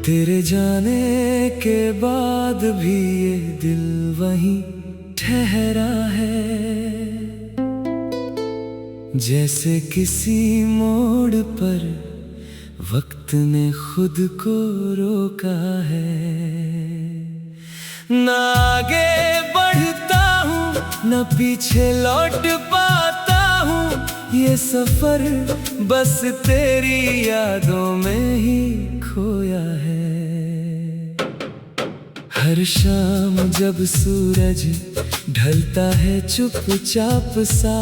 तेरे जाने के बाद भी ये दिल वहीं ठहरा है, जैसे किसी मोड़ पर वक्त ने खुद को रोका है। न आगे बढ़ता हूँ न पीछे लौट पाता हूँ, ये सफर बस तेरी यादों में ही खोया है। हर शाम जब सूरज ढलता है चुपचाप सा,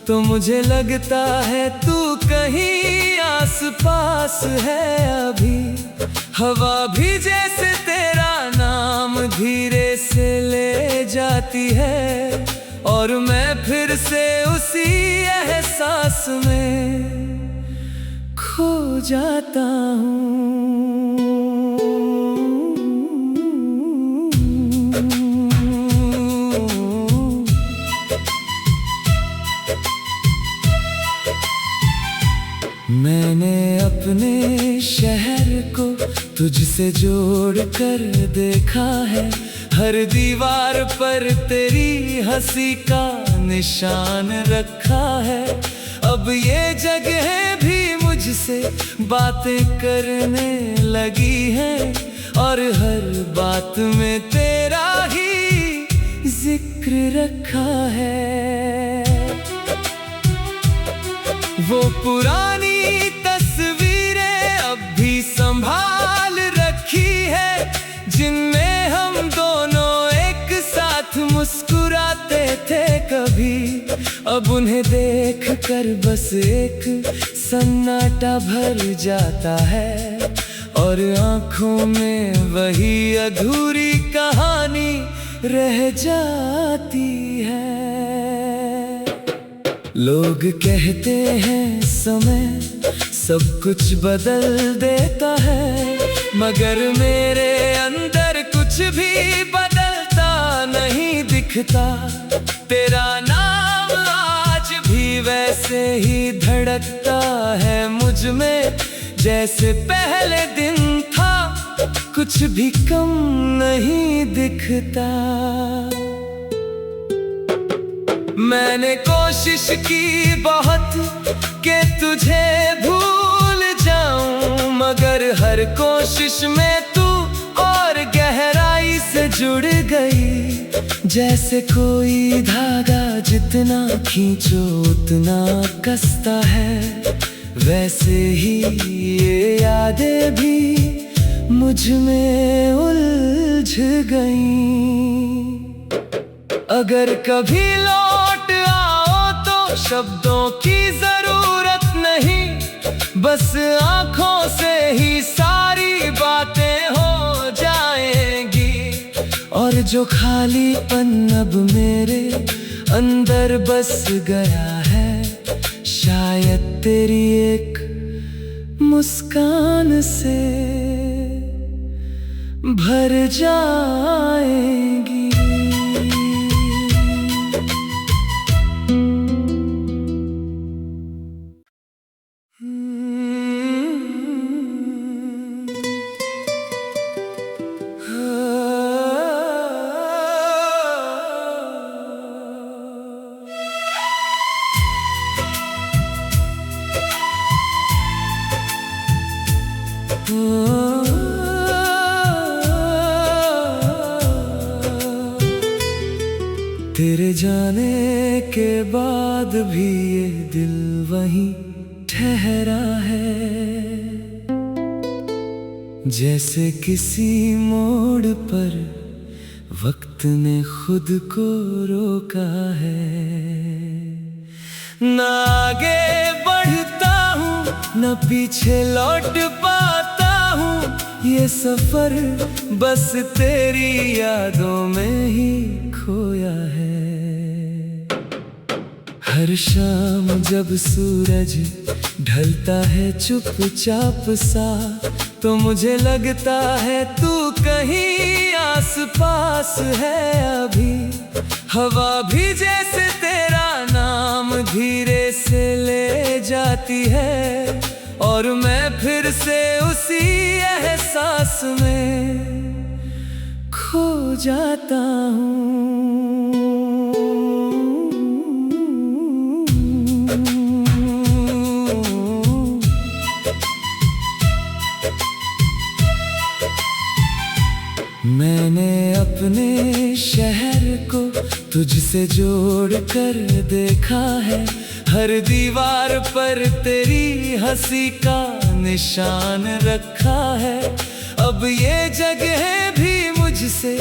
तो मुझे लगता है तू कहीं आस पास है अभी। हवा भी जैसे तेरा नाम धीरे से ले जाती है, और मैं फिर से उसी एहसास में खो जाता हूँ। मैंने अपने शहर को तुझसे जोड़ कर देखा है, हर दीवार पर तेरी हंसी का निशान रखा है। अब ये जगह भी मुझसे बातें करने लगी है, और हर बात में तेरा ही जिक्र रखा है। वो पुरानी तस्वीरें अब भी संभाल रखी है, जिनमें हम दोनों एक साथ मुस्कुराते थे कभी। अब उन्हें देख कर बस एक सन्नाटा भर जाता है, और आँखों में वही अधूरी कहानी रह जाती है। लोग कहते हैं समय सब कुछ बदल देता है, मगर मेरे अंदर कुछ भी बदलता नहीं दिखता। तेरा नाम आज भी वैसे ही धड़कता है मुझ में, जैसे पहले दिन था, कुछ भी कम नहीं दिखता। मैंने कोशिश की बहुत कि तुझे भूल जाऊं, मगर हर कोशिश में तू और गहराई से जुड़ गई। जैसे कोई धागा जितना खींचो उतना कसता है, वैसे ही ये यादें भी मुझ में उलझ गईं। अगर कभी लौट आओ तो शब्दों की जरूरत नहीं, बस आँखों से ही सारी बातें हो जाएंगी। और जो खालीपन अब मेरे अंदर बस गया है, शायद तेरी एक मुस्कान से भर जाएगी। तेरे जाने के बाद भी ये दिल वहीं ठहरा है, जैसे किसी मोड़ पर वक्त ने खुद को रोका है। न आगे बढ़ता हूँ न पीछे लौट पाता हूँ, ये सफर बस तेरी यादों में ही खोया है। हर शाम जब सूरज ढलता है चुपचाप सा, तो मुझे लगता है तू कहीं आस पास है अभी। हवा भी जैसे तेरा नाम धीरे से ले जाती है और मैं फिर से उसी एहसास में खो जाता हूँ। मैंने अपने शहर को तुझसे जोड़ कर देखा है, हर दीवार पर तेरी हंसी का निशान रखा है। अब ये जगह भी मुझसे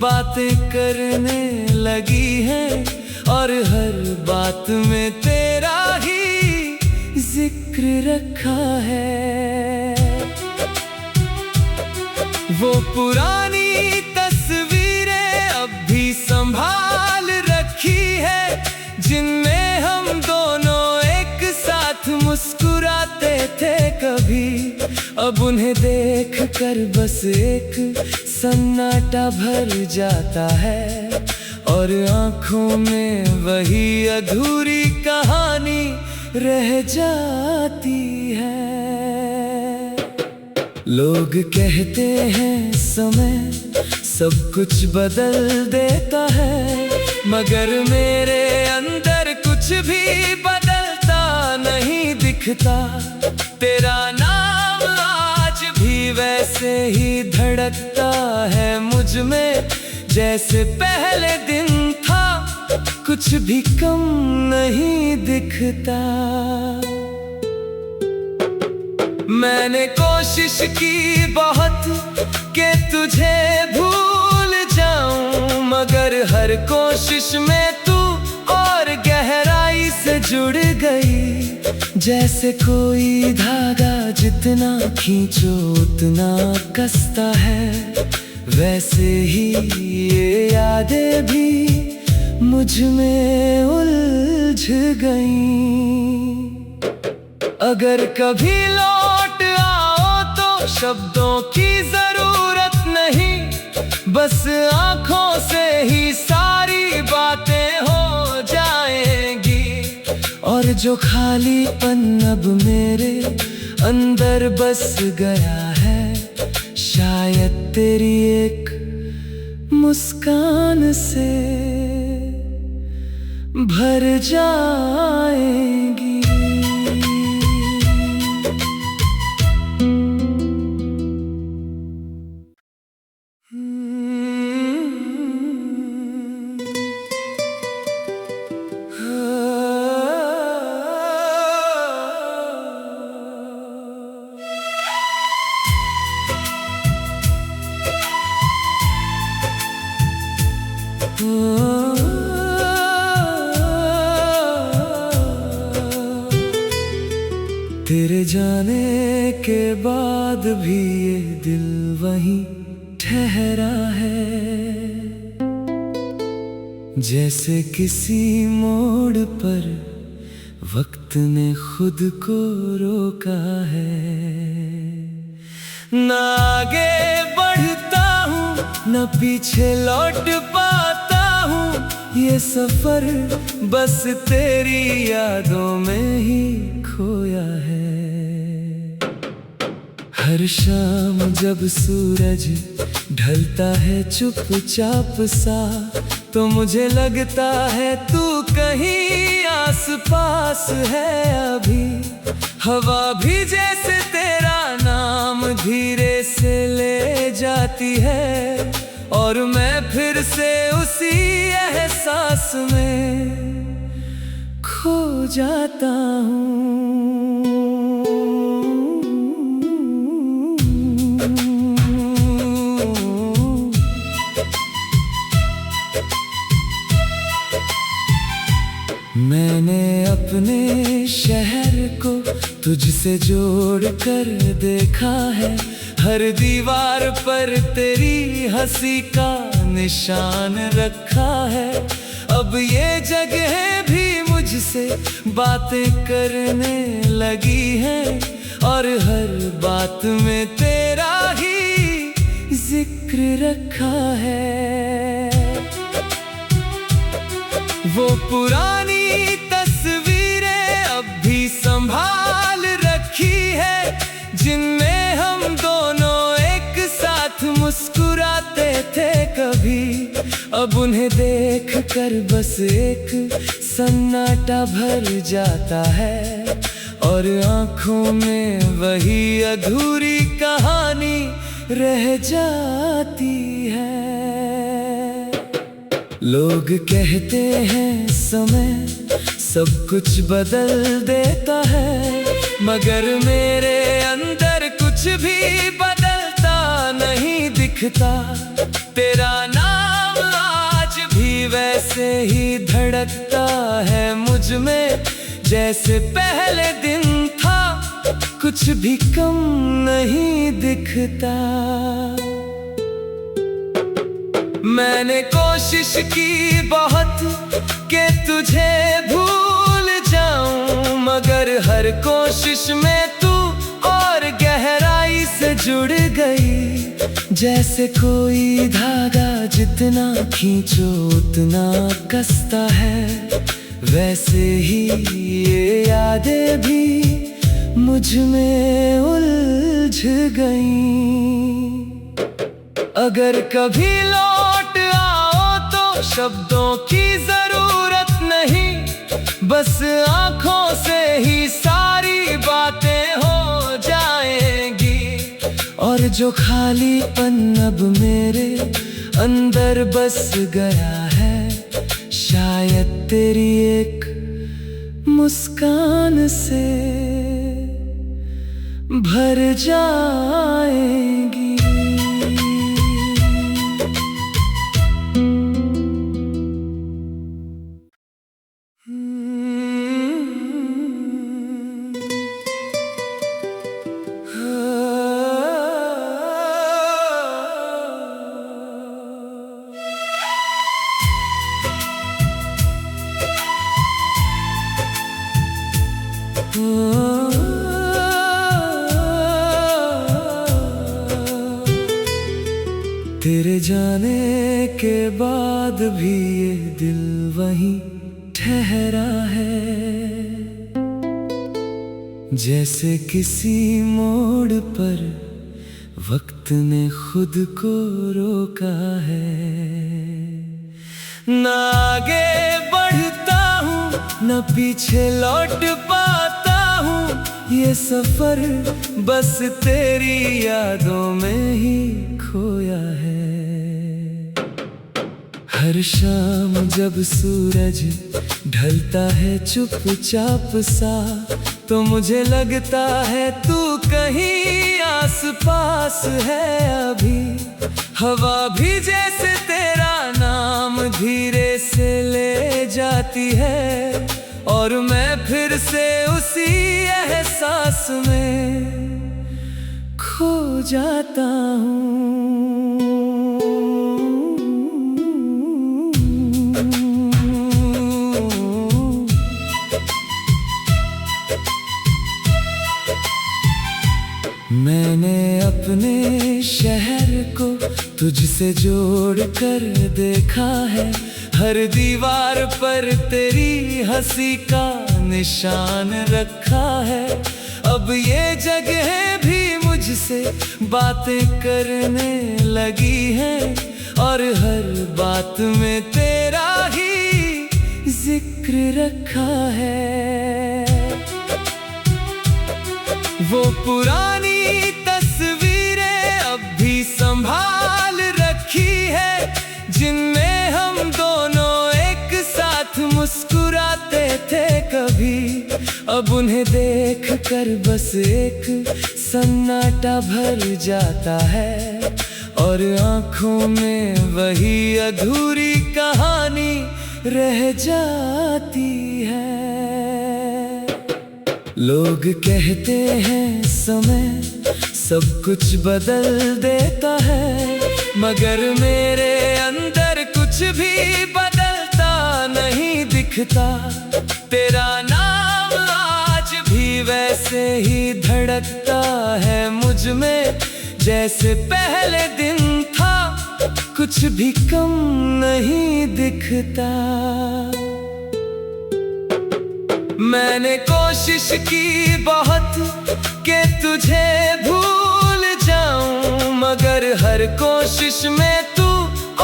बातें करने लगी है और हर बात में तेरा ही जिक्र रखा है। वो पुरानी तस्वीरें अब भी संभाल रखी है, जिनमें हम दोनों एक साथ मुस्कुराते थे कभी। अब उन्हें देख कर बस एक सन्नाटा भर जाता है और आंखों में वही अधूरी कहानी रह जाती है। लोग कहते हैं समय सब कुछ बदल देता है, मगर मेरे अंदर कुछ भी बदलता नहीं दिखता। तेरा नाम आज भी वैसे ही धड़कता है मुझ में, जैसे पहले दिन था, कुछ भी कम नहीं दिखता। मैंने कोशिश की बहुत कि तुझे भूल जाऊं, मगर हर कोशिश में तू और गहराई से जुड़ गई। जैसे कोई धागा जितना खींचो उतना कसता है, वैसे ही ये यादें भी मुझ में उलझ गईं। अगर कभी लौट आओ तो शब्दों की जरूरत नहीं, बस आंखों से ही सारी बातें हो जाएंगी। और जो खालीपन अब मेरे अंदर बस गया है, शायद तेरी एक मुस्कान से भर जाएंगी। तेरे जाने के बाद भी ये दिल वहीं ठहरा है, जैसे किसी मोड़ पर वक्त ने खुद को रोका है। ना आगे बढ़ता हूँ न पीछे लौट पाता हूँ, ये सफर बस तेरी यादों में ही खोया है। हर शाम जब सूरज ढलता है चुपचाप सा, तो मुझे लगता है तू कहीं आसपास है अभी। हवा भी जैसे तेरा नाम धीरे से ले जाती है और मैं फिर से उसी एहसास में खो जाता हूँ। मैंने अपने शहर को तुझसे जोड़ कर देखा है, हर दीवार पर तेरी हंसी का निशान रखा है। अब ये जगह भी मुझसे बातें करने लगी है और हर बात में तेरा ही जिक्र रखा है। वो पुरानी तस्वीर जिनमें हम दोनों एक साथ मुस्कुराते थे कभी। अब उन्हें देख कर बस एक सन्नाटा भर जाता है, और आंखों में वही अधूरी कहानी रह जाती है। लोग कहते हैं समय सब कुछ बदल देता है, मगर मेरे अंदर कुछ भी बदलता नहीं दिखता। तेरा नाम आज भी वैसे ही धड़कता है मुझ में, जैसे पहले दिन था, कुछ भी कम नहीं दिखता। मैंने कोशिश की बहुत कि तुझे भूल जाऊं, मगर हर कोशिश में तू और गहराई से जुड़ गई। जैसे कोई धागा जितना खींचो उतना कसता है, वैसे ही ये यादें भी मुझ में उलझ गईं। अगर कभी लौट आओ तो शब्दों की जरूरत नहीं, बस आंखों से ही सारी बातें हो जाएंगी। और जो खालीपन अब मेरे अंदर बस गया है, शायद तेरी एक मुस्कान से भर जाएगी। तेरे जाने के बाद भी ये दिल वहीं ठहरा है, जैसे किसी मोड़ पर वक्त ने खुद को रोका है। न आगे बढ़ता हूँ न पीछे लौट पाता हूँ, ये सफर बस तेरी यादों में ही खोया है। हर शाम जब सूरज ढलता है चुपचाप सा, तो मुझे लगता है तू कहीं आस पास है अभी। हवा भी जैसे तेरा नाम धीरे से ले जाती है, और मैं फिर से उसी एहसास में खो जाता हूँ। मैंने अपने शहर को तुझसे जोड़ कर देखा है, हर दीवार पर तेरी हंसी का निशान रखा है। अब ये जगह भी मुझसे बातें करने लगी है, और हर बात में तेरा ही जिक्र रखा है। वो पुरानी तस्वीरें अब भी संभाल रखी है, जिनमें हम दोनों एक साथ मुस्कुराते थे कभी। अब उन्हें देख कर बस एक सन्नाटा भर जाता है, और आंखों में वही अधूरी कहानी रह जाती है। लोग कहते हैं समय सब कुछ बदल देता है, मगर मेरे अंदर कुछ भी बदलता नहीं दिखता। तेरा नाम आज भी वैसे ही धड़कता है मुझ में, जैसे पहले दिन था, कुछ भी कम नहीं दिखता। मैंने कोशिश की बहुत कि तुझे भूल जाऊं, मगर हर कोशिश में तू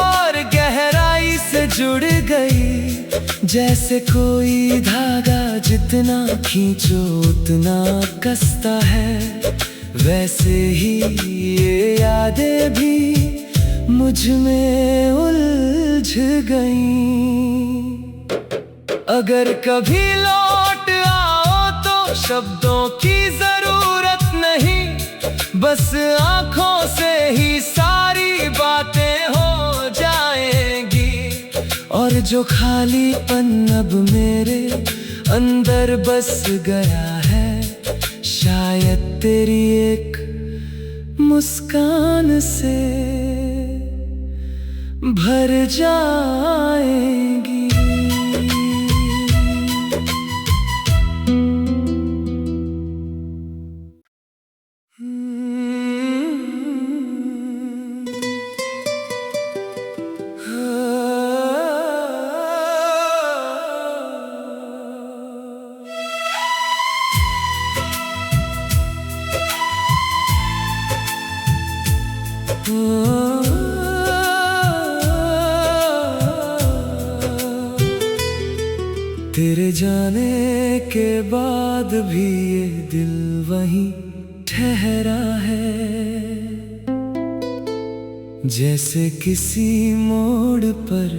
और गहराई से जुड़ गई। जैसे कोई धागा जितना खींचो उतना कसता है, वैसे ही ये यादें भी मुझ में उलझ गईं। अगर कभी लौट आओ तो शब्दों की जरूरत नहीं, बस आंखों से ही सारी बातें हो जाएंगी। और जो खालीपन अब मेरे अंदर बस गया है, शायद तेरी एक मुस्कान से भर जाएगी। तेरे जाने के बाद भी ये दिल वहीं ठहरा है, जैसे किसी मोड़ पर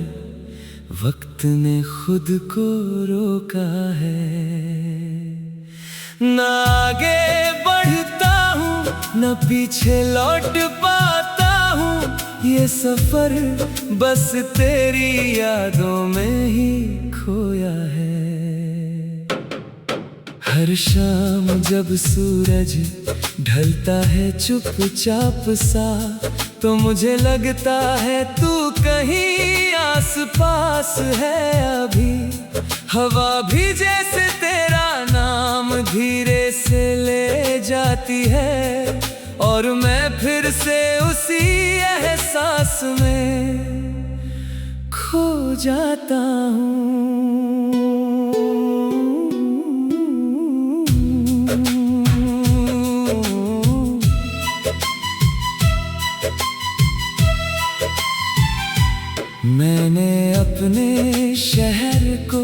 वक्त ने खुद को रोका है। न आगे बढ़ता हूँ न पीछे लौट पाता हूँ, ये सफर बस तेरी यादों में ही खोया है। हर शाम जब सूरज ढलता है चुपचाप सा, तो मुझे लगता है तू कहीं आसपास है अभी। हवा भी जैसे तेरा नाम धीरे से ले जाती है, और मैं फिर से उसी एहसास में खो जाता हूँ। मैंने अपने शहर को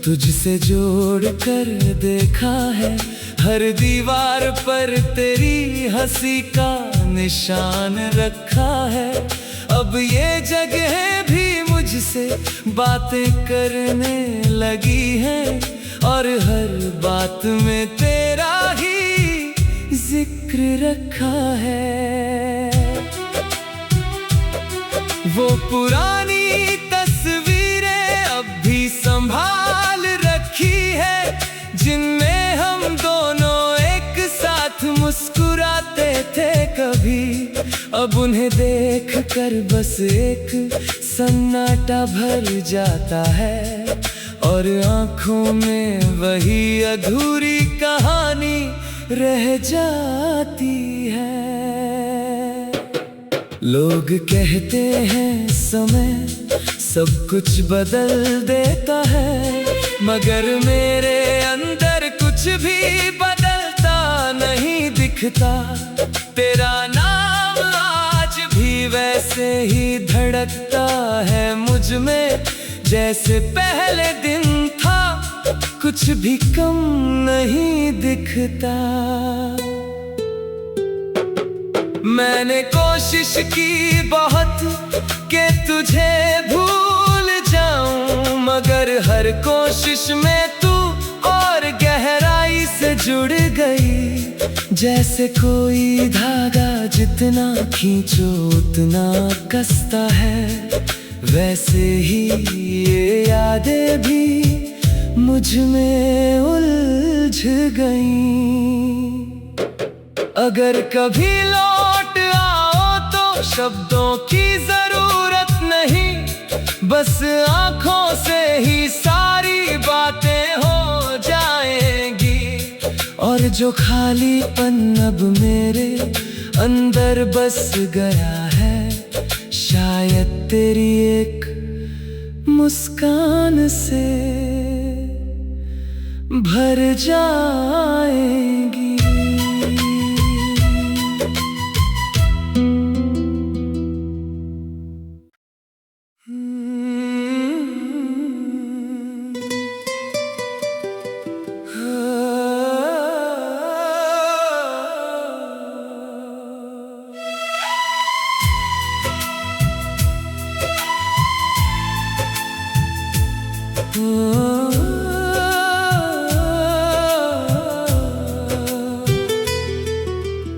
तुझसे जोड़ कर देखा है, हर दीवार पर तेरी हंसी का निशान रखा है। अब ये जगह भी मुझसे बातें करने लगी हैं, और हर बात में तेरा ही जिक्र रखा है। वो पुरानी तस्वीरें अब भी संभाल रखी है, जिनमें हम दोनों एक साथ मुस्कुराते थे कभी। अब उन्हें देख कर बस एक सन्नाटा भर जाता है, और आंखों में वही अधूरी कहानी रह जाती है। लोग कहते हैं समय सब कुछ बदल देता है, मगर मेरे अंदर कुछ भी बदलता नहीं दिखता। तेरा नाम आज भी वैसे ही धड़कता है मुझ में, जैसे पहले दिन था, कुछ भी कम नहीं दिखता। मैंने कोशिश की बहुत कि तुझे भूल जाऊं, मगर हर कोशिश में तू और गहराई से जुड़ गई। जैसे कोई धागा जितना खींचो उतना कसता है, वैसे ही ये यादें भी मुझ में उलझ गईं। अगर कभी लौट आओ तो शब्दों की जरूरत नहीं, बस आंखों से ही सारी बातें हो जाएंगी। और जो खालीपन अब मेरे अंदर बस गया है, शायद तेरी एक मुस्कान से भर जाएगी।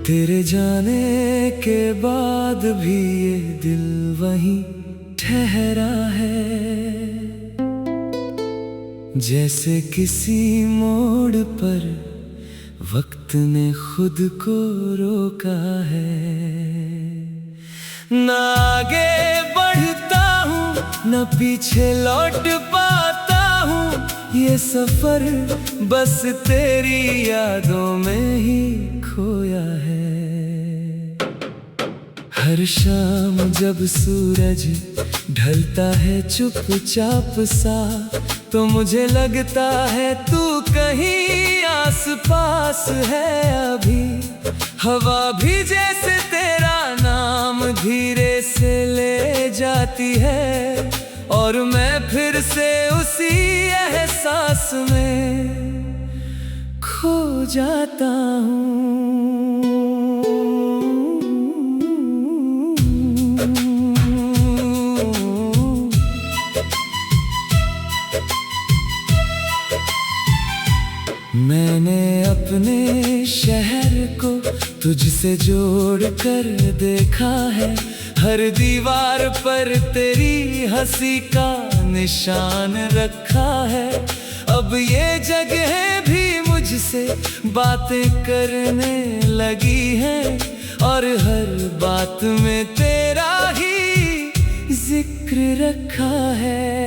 तेरे जाने के बाद भी ये दिल वहीं ठहरा है, जैसे किसी मोड़ पर वक्त ने खुद को रोका है। न आगे बढ़ता हूँ न पीछे लौट पाता हूँ, ये सफर बस तेरी यादों में ही खोया है। हर शाम जब सूरज ढलता है चुपचाप सा, तो मुझे लगता है तू कहीं आस पास है अभी। हवा भी जैसे तेरा नाम धीरे से ले जाती है, और मैं फिर से उसी एहसास में खो जाता हूँ। मैंने अपने शहर को तुझसे जोड़ कर देखा है, हर दीवार पर तेरी हंसी का निशान रखा है। अब ये जगह भी मुझसे बातें करने लगी है, और हर बात में तेरा ही जिक्र रखा है।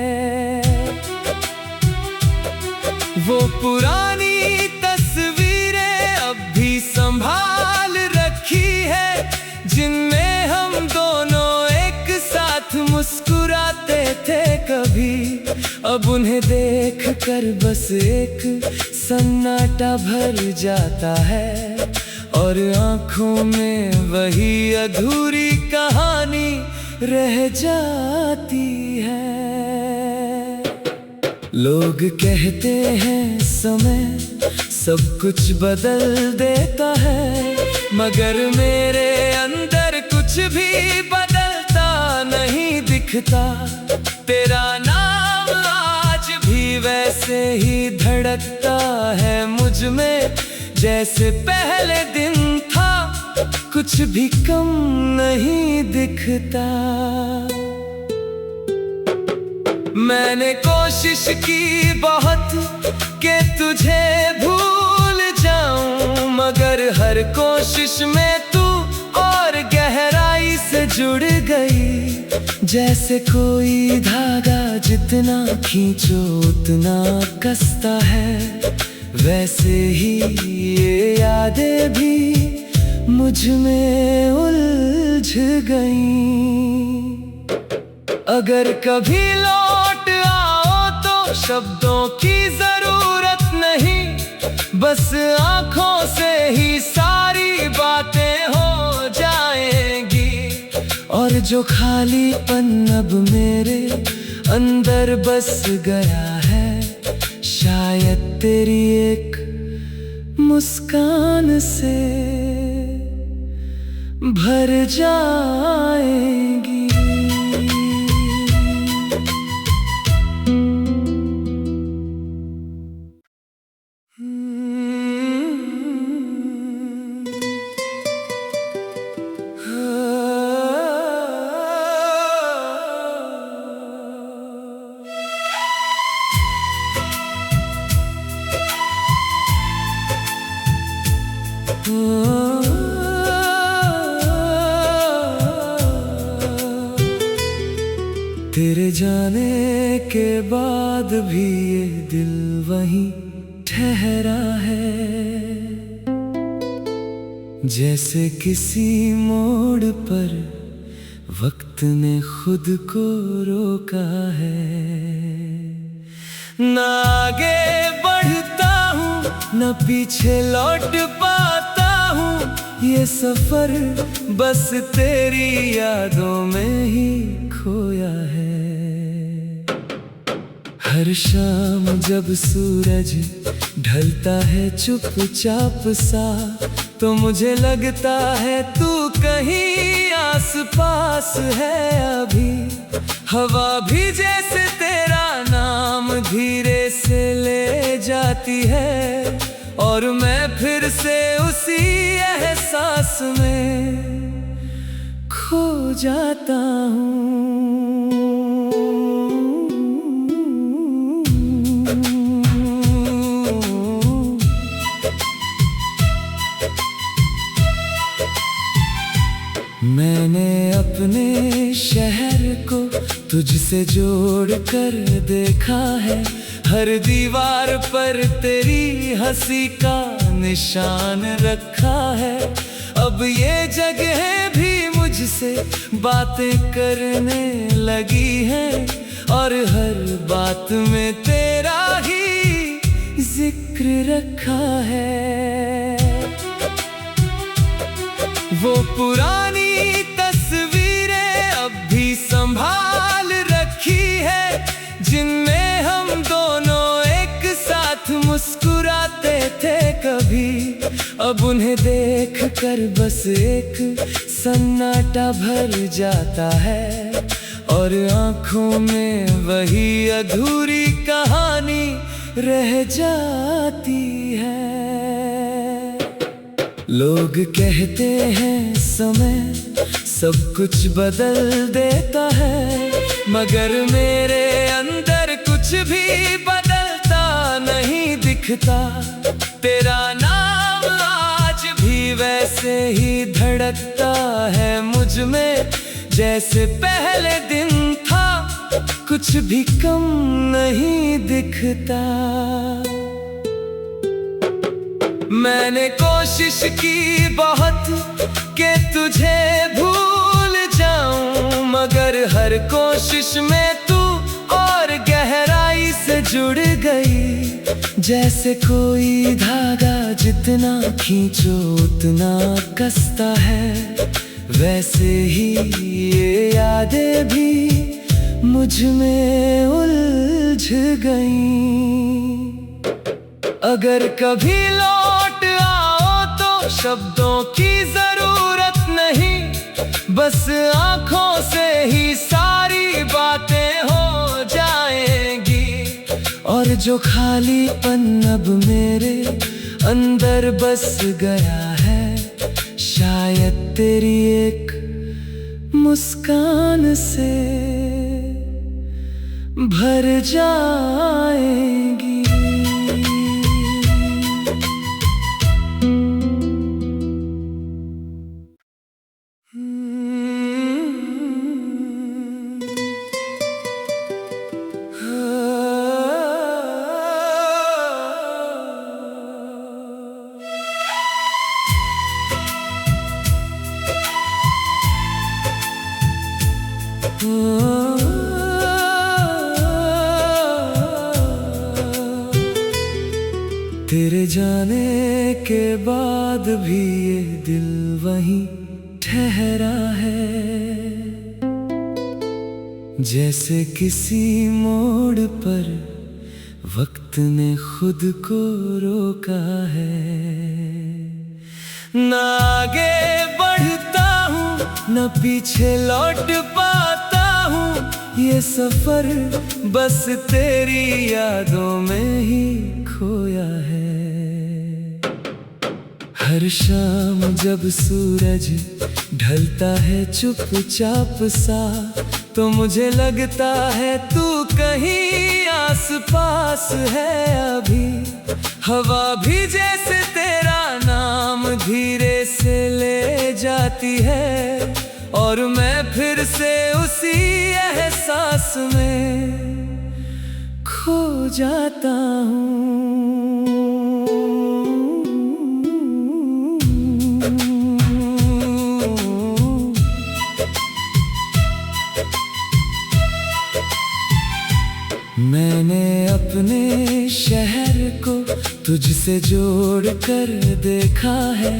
वो पुरानी तस्वीरें अब भी संभाल रखी है, जिनमें हम दोनों एक साथ मुस्कुराते थे कभी। अब उन्हें देख कर बस एक सन्नाटा भर जाता है, और आँखों में वही अधूरी कहानी रह जाती है। लोग कहते हैं समय सब कुछ बदल देता है, मगर मेरे अंदर कुछ भी बदलता नहीं दिखता। तेरा नाम आज भी वैसे ही धड़कता है मुझ में, जैसे पहले दिन था, कुछ भी कम नहीं दिखता। मैंने कोशिश की बहुत कि तुझे भूल जाऊं, मगर हर कोशिश में तू और गहराई से जुड़ गई। जैसे कोई धागा जितना खींचो उतना कसता है, वैसे ही ये यादें भी मुझ में उलझ गईं। अगर कभी लौट आओ तो शब्दों की जरूरत नहीं, बस आँखों से ही सारी बातें हो जाएंगी। और जो खालीपन अब मेरे अंदर बस गया है, शायद तेरी एक मुस्कान से भर जाएगी। तेरे जाने के बाद भी ये दिल वहीं ठहरा है, जैसे किसी मोड़ पर वक्त ने खुद को रोका है। न आगे बढ़ता हूँ न पीछे लौट पाता हूँ, ये सफर बस तेरी यादों में ही खोया है। हर शाम जब सूरज ढलता है चुपचाप सा, तो मुझे लगता है तू कहीं आस पास है अभी। हवा भी जैसे तेरा नाम भी जाती है और मैं फिर से उसी एहसास में खो जाता हूँ। मैंने अपने शहर को तुझसे जोड़ कर देखा है, हर दीवार पर तेरी हंसी का निशान रखा है। अब ये जगह भी मुझसे बातें करने लगी हैं और हर बात में तेरा ही जिक्र रखा है। वो पुरानी तस्वीरें अब भी संभाल रखी है, जिनमें हम दोनों एक साथ मुस्कुराते थे कभी। अब उन्हें देख कर बस एक सन्नाटा भर जाता है और आंखों में वही अधूरी कहानी रह जाती है। लोग कहते हैं समय सब कुछ बदल देता है, मगर मेरे अंदर कुछ भी बदलता नहीं दिखता। तेरा नाम आज भी वैसे ही धड़कता है मुझ में, जैसे पहले दिन था, कुछ भी कम नहीं दिखता। मैंने कोशिश की बहुत कि तुझे भूल जाऊं, मगर हर कोशिश में तू और गहराई से जुड़ गई। जैसे कोई धागा जितना खींचो उतना कसता है, वैसे ही ये यादें भी मुझ में उलझ गईं। अगर कभी लौट आओ तो शब्दों की जरूरत नहीं, बस आंखों से ही सारी बातें हो जाएंगी। और जो खालीपन अब मेरे अंदर बस गया है, शायद तेरी एक मुस्कान से भर जाएंगी। तेरे जाने के बाद भी ये दिल वहीं ठहरा है, जैसे किसी मोड़ पर वक्त ने खुद को रोका है। न आगे बढ़ता हूँ न पीछे लौट पाता हूँ, ये सफर बस तेरी यादों में ही खोया है। हर शाम जब सूरज ढलता है चुपचाप सा, तो मुझे लगता है तू कहीं आसपास है अभी। हवा भी जैसे तेरा नाम धीरे से ले जाती है और मैं फिर से उसी एहसास में खो जाता हूँ। मैंने अपने शहर को तुझसे जोड़ कर देखा है,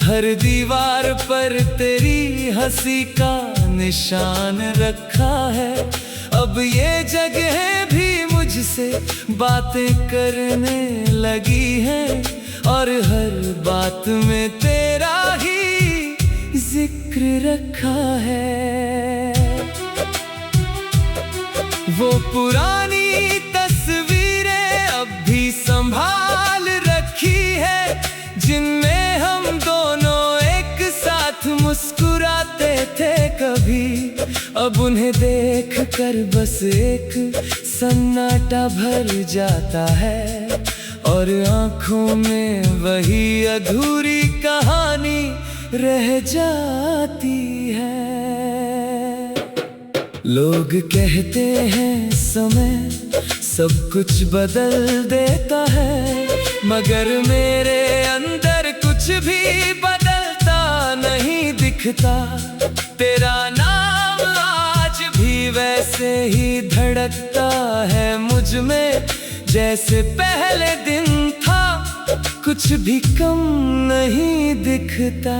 हर दीवार पर तेरी हंसी का निशान रखा है। अब ये जगह भी मुझसे बातें करने लगी हैं और हर बात में तेरा ही जिक्र रखा है। वो पुरानी तस्वीरें अब भी संभाल अब उन्हें देख कर बस एक सन्नाटा भर जाता है, और आंखों में वही अधूरी कहानी रह जाती है। लोग कहते हैं समय सब कुछ बदल देता है, मगर मेरे अंदर कुछ भी बदलता नहीं दिखता। तेरा नाम आज भी वैसे ही धड़कता है मुझ में, जैसे पहले दिन था, कुछ भी कम नहीं दिखता।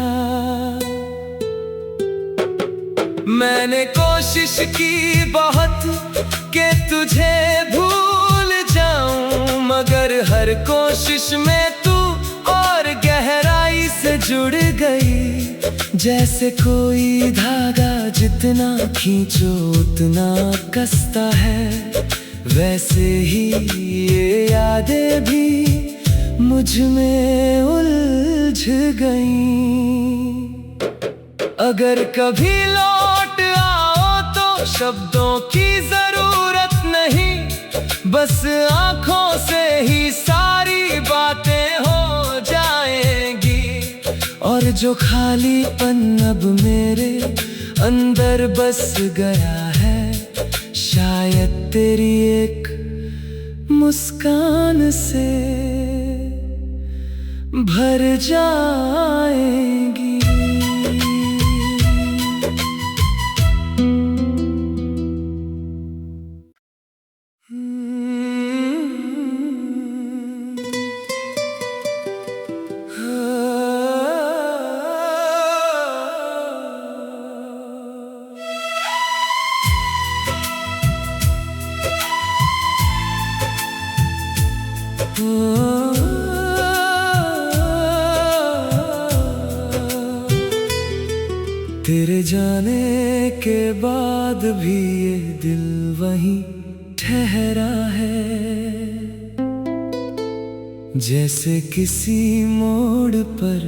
मैंने कोशिश की बहुत कि तुझे भूल जाऊं, मगर हर कोशिश में तू और गहराई से जुड़ गई। जैसे कोई धागा जितना खींचो उतना कसता है, वैसे ही ये यादें भी मुझ में उलझ गईं। अगर कभी लौट आओ तो शब्दों की जरूरत नहीं, बस आंखों से ही सारी बातें हो जाएंगी। और जो खालीपन अब मेरे अंदर बस गया है, शायद तेरी एक मुस्कान से भर जाएगी। तेरे जाने के बाद भी ये दिल वहीं ठहरा है, जैसे किसी मोड़ पर